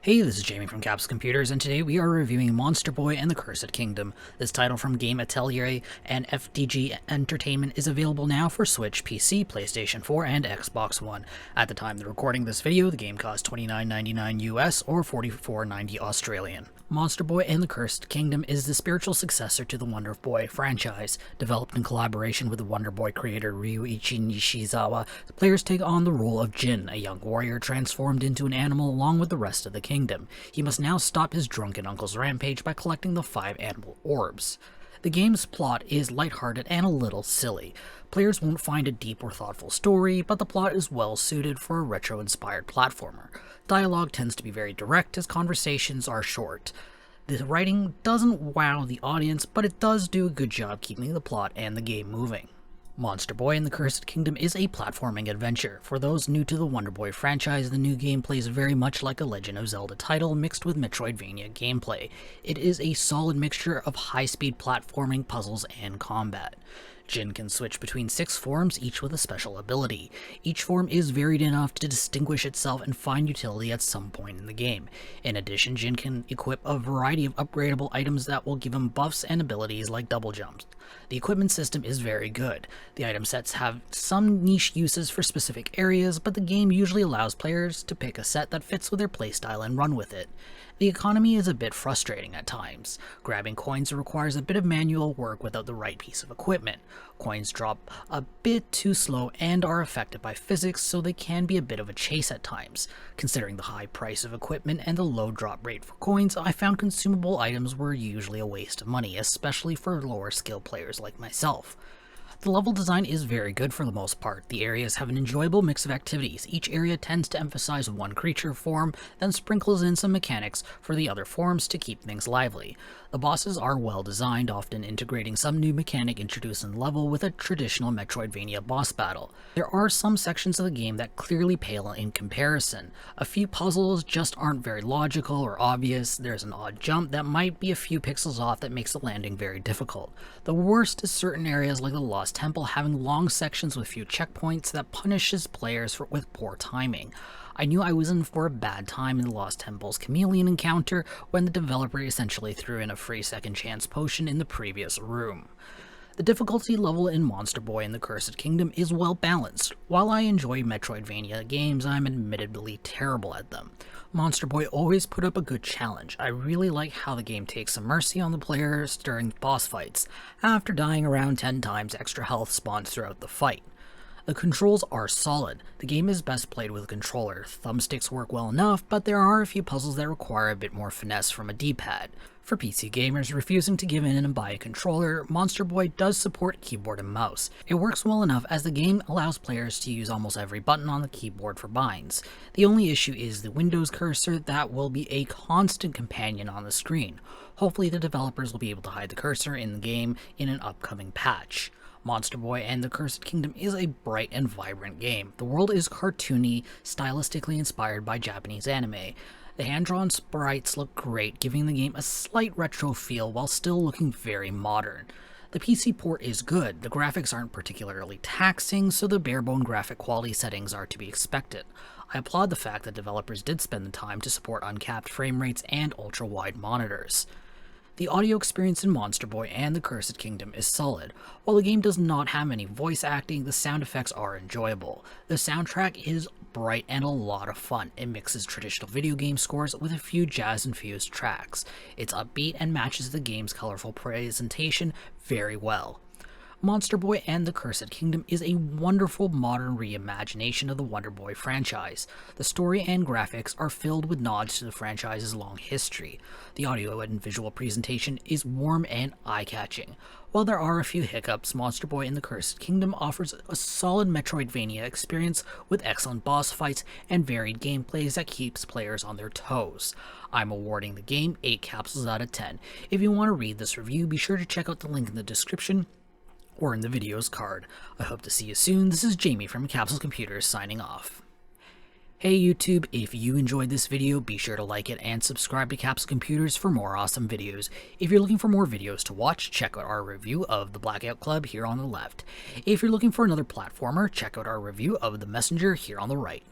Hey, this is Jamie from Caps Computers, and today we are reviewing Monster Boy and the Cursed Kingdom. This title from Game Atelier and FDG Entertainment is available now for Switch, PC, PlayStation 4, and Xbox One. At the time of recording this video, the game cost $29.99 US or $44.90 Australian. Monster Boy and the Cursed Kingdom is the spiritual successor to the Wonder Boy franchise. Developed in collaboration with the Wonder Boy creator Ryuichi Nishizawa, the players take on the role of Jin, a young warrior transformed into an animal along with the rest of the kingdom. He must now stop his drunken uncle's rampage by collecting the 5 animal orbs. The game's plot is lighthearted and a little silly. Players won't find a deep or thoughtful story, but the plot is well suited for a retro-inspired platformer. Dialogue tends to be very direct as conversations are short. The writing doesn't wow the audience, but it does do a good job keeping the plot and the game moving. Monster Boy and the Cursed Kingdom is a platforming adventure. For those new to the Wonder Boy franchise, the new game plays very much like a Legend of Zelda title mixed with Metroidvania gameplay. It is a solid mixture of high-speed platforming, puzzles, and combat. Jin can switch between 6 forms, each with a special ability. Each form is varied enough to distinguish itself and find utility at some point in the game. In addition, Jin can equip a variety of upgradable items that will give him buffs and abilities like double jumps. The equipment system is very good. The item sets have some niche uses for specific areas, but the game usually allows players to pick a set that fits with their playstyle and run with it. The economy is a bit frustrating at times. Grabbing coins requires a bit of manual work without the right piece of equipment. Coins drop a bit too slow and are affected by physics, so they can be a bit of a chase at times. Considering the high price of equipment and the low drop rate for coins, I found consumable items were usually a waste of money, especially for lower skill players like myself. The level design is very good for the most part. The areas have an enjoyable mix of activities. Each area tends to emphasize one creature form, then sprinkles in some mechanics for the other forms to keep things lively. The bosses are well designed, often integrating some new mechanic introduced in the level with a traditional Metroidvania boss battle. There are some sections of the game that clearly pale in comparison. A few puzzles just aren't very logical or obvious. There's an odd jump that might be a few pixels off that makes the landing very difficult. The worst is certain areas like the Lost Temple having long sections with few checkpoints that punishes players with poor timing. I knew I was in for a bad time in the Lost Temple's chameleon encounter when the developer essentially threw in a free second chance potion in the previous room. The difficulty level in Monster Boy and the Cursed Kingdom is well balanced. While I enjoy Metroidvania games, I'm admittedly terrible at them. Monster Boy always put up a good challenge. I really like how the game takes some mercy on the players during boss fights. After dying around 10 times, extra health spawns throughout the fight. The controls are solid. The game is best played with a controller. Thumbsticks work well enough, but there are a few puzzles that require a bit more finesse from a D-pad. For PC gamers refusing to give in and buy a controller, Monster Boy does support keyboard and mouse. It works well enough as the game allows players to use almost every button on the keyboard for binds. The only issue is the Windows cursor that will be a constant companion on the screen. Hopefully the developers will be able to hide the cursor in the game in an upcoming patch. Monster Boy and the Cursed Kingdom is a bright and vibrant game. The world is cartoony, stylistically inspired by Japanese anime. The hand-drawn sprites look great, giving the game a slight retro feel while still looking very modern. The PC port is good. The graphics aren't particularly taxing, so the bare-bone graphic quality settings are to be expected. I applaud the fact that developers did spend the time to support uncapped frame rates and ultra-wide monitors. The audio experience in Monster Boy and the Cursed Kingdom is solid. While the game does not have any voice acting, the sound effects are enjoyable. The soundtrack is bright and a lot of fun. It mixes traditional video game scores with a few jazz-infused tracks. It's upbeat and matches the game's colorful presentation very well. Monster Boy and the Cursed Kingdom is a wonderful modern reimagination of the Wonder Boy franchise. The story and graphics are filled with nods to the franchise's long history. The audio and visual presentation is warm and eye-catching. While there are a few hiccups, Monster Boy and the Cursed Kingdom offers a solid Metroidvania experience with excellent boss fights and varied gameplays that keeps players on their toes. I'm awarding the game 8 capsules out of 10. If you want to read this review, be sure to check out the link in the description or in the video's card. I hope to see you soon. This is Jamie from Capsule Computers signing off. Hey YouTube, if you enjoyed this video, be sure to like it and subscribe to Capsule Computers for more awesome videos. If you're looking for more videos to watch, check out our review of the Blackout Club here on the left. If you're looking for another platformer, check out our review of The Messenger here on the right.